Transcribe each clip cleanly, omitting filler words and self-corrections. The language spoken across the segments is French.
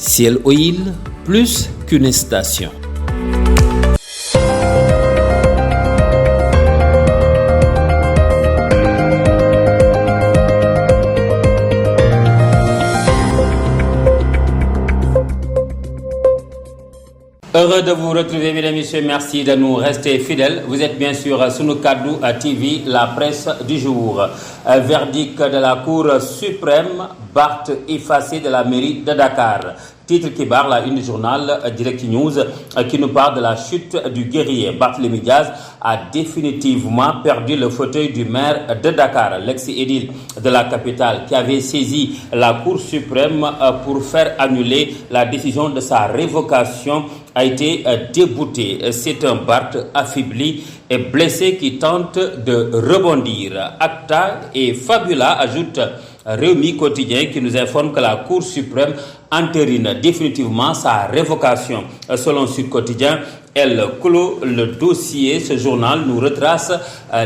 Ciel Oil, plus qu'une station. Heureux de vous retrouver, mesdames et messieurs. Merci de nous rester fidèles. Vous êtes bien sûr Sunu Kaddu TV, la presse du jour. Verdict de la Cour suprême, Barth effacé de la mairie de Dakar. Titre qui barre la une du journal Direct News qui nous parle de la chute du guerrier. Barthélémy Diaz a définitivement perdu le fauteuil du maire de Dakar. L'ex-édile de la capitale qui avait saisi la Cour suprême pour faire annuler la décision de sa révocation a été débouté. C'est un Barth affaibli et blessé qui tente de rebondir. Acta et Fabula ajoutent Rewmi Quotidien qui nous informe que la Cour suprême entérine définitivement sa révocation. Selon Sud Quotidien, elle clôt le dossier. Ce journal nous retrace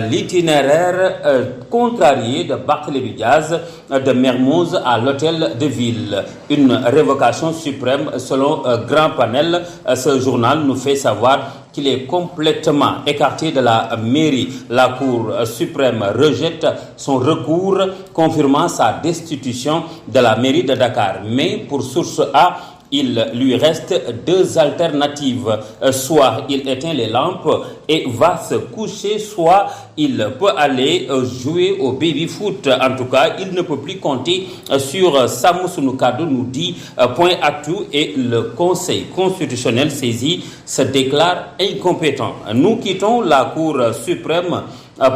l'itinéraire contrarié de Barthélémy Diaz de Mermoz à l'hôtel de ville. Une révocation suprême selon Grand Panel. Ce journal nous fait savoir qu'il est complètement écarté de la mairie. La Cour suprême rejette son recours confirmant sa destitution de la mairie de Dakar. Mais pour Source A, il lui reste deux alternatives. Soit il éteint les lampes et va se coucher, soit il peut aller jouer au baby-foot. En tout cas, il ne peut plus compter sur Samu Sunu Kaddu, nous dit Point Actu, et le Conseil constitutionnel saisi se déclare incompétent. Nous quittons la Cour suprême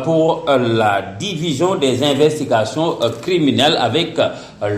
pour la division des investigations criminelles avec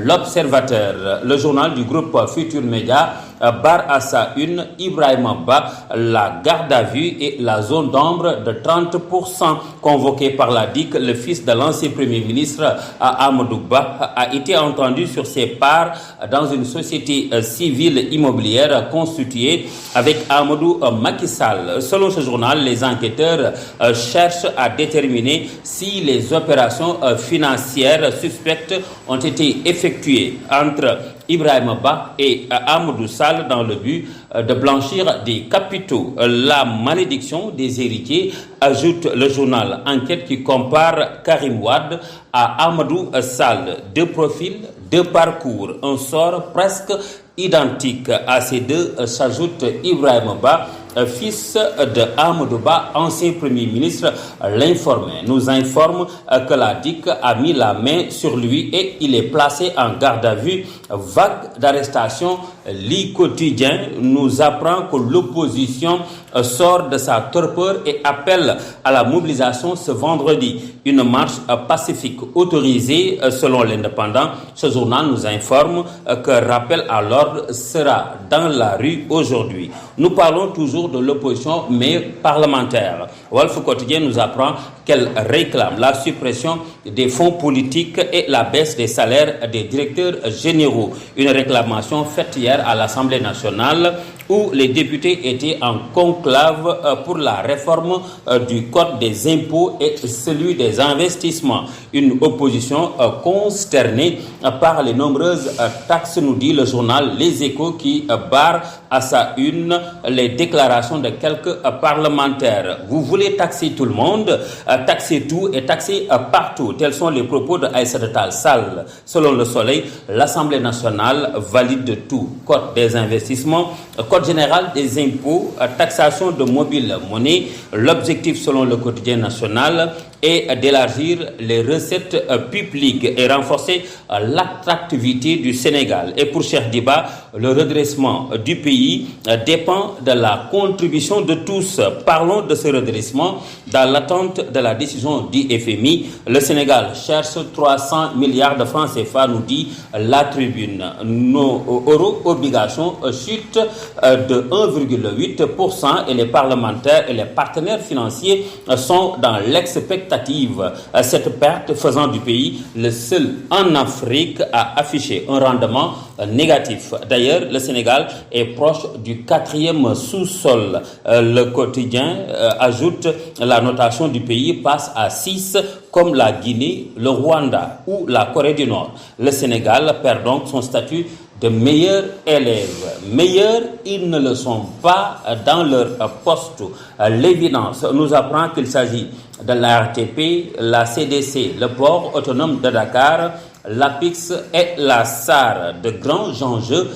l'Observateur. Le journal du groupe Futur Média barre à sa une Ibrahima Ba, la garde à vue et la zone d'ombre de 30% convoqué par la DIC. Le fils de l'ancien Premier ministre Amadou Ba a été entendu sur ses parts dans une société civile immobilière constituée avec Amadou Macky Sall. Selon ce journal, les enquêteurs cherchent à déterminer si les opérations financières suspectes ont été effectuées entre Ibrahima Ba et Amadou Sall dans le but de blanchir des capitaux. La malédiction des héritiers, ajoute le journal Enquête qui compare Karim Wade à Amadou Sall. Deux profils, deux parcours, un sort presque identique. À ces deux s'ajoute Ibrahima Ba, fils de Amadou Ba, ancien Premier ministre. L'informé nous informe que la DIC a mis la main sur lui et il est placé en garde à vue. Vague d'arrestation. Le Quotidien nous apprend que l'opposition sort de sa torpeur et appelle à la mobilisation ce vendredi. Une marche pacifique autorisée selon l'Indépendant. Ce journal nous informe que rappel à l'ordre sera dans la rue aujourd'hui. Nous parlons toujours de l'opposition, mais parlementaire. Walf Quotidien nous apprend qu'elle réclame la suppression des fonds politiques et la baisse des salaires des directeurs généraux. Une réclamation faite hier à l'Assemblée nationale où les députés étaient en conclave pour la réforme du Code des impôts et celui des investissements. Une opposition consternée par les nombreuses taxes, nous dit le journal Les Échos qui barre à sa une les déclarations de quelques parlementaires. Vous voulez taxer tout le monde, taxer tout et taxer partout. Tels sont les propos de Aïssata Tall Sall. Selon Le Soleil, l'Assemblée nationale valide tout. Code des investissements, Code général des impôts, taxation de mobile monnaie. L'objectif, selon le quotidien national, est d'élargir les recettes publiques et renforcer l'attractivité du Sénégal. Et pour Cheikh Diba, le redressement du pays dépend de la contribution de tous. Parlons de ce redressement dans l'attente de la décision du FMI. Le Sénégal cherche 300 milliards de francs CFA, nous dit la Tribune. Nos euro-obligations chutent de 1,8% et les parlementaires et les partenaires financiers sont dans l'expectative. Cette perte faisant du pays le seul en Afrique à afficher un rendement négatif. D'ailleurs, le Sénégal est proche du 4e sous-sol. Le quotidien ajoute la notation du pays passe à 6 comme la Guinée, le Rwanda ou la Corée du Nord. Le Sénégal perd donc son statut de meilleurs élèves. Meilleurs, ils ne le sont pas dans leur poste. L'évidence nous apprend qu'il s'agit de la RTP, la CDC, le port autonome de Dakar, l'APIX et la SAR, de grands enjeux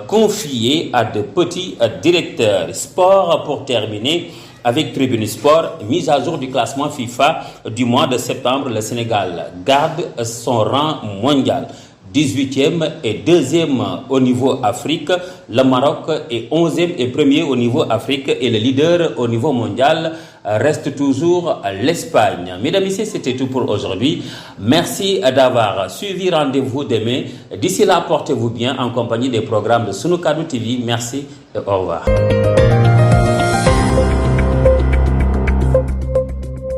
confiés à de petits directeurs. Sport pour terminer. Avec Tribune Sport, mise à jour du classement FIFA du mois de septembre, le Sénégal garde son rang mondial. 18e et 2e au niveau Afrique. Le Maroc est 11e et 1er au niveau Afrique. Et le leader au niveau mondial reste toujours l'Espagne. Mesdames et messieurs, c'était tout pour aujourd'hui. Merci d'avoir suivi. Rendez-vous demain. D'ici là, portez-vous bien en compagnie des programmes de Sunu Kaddu TV. Merci et au revoir.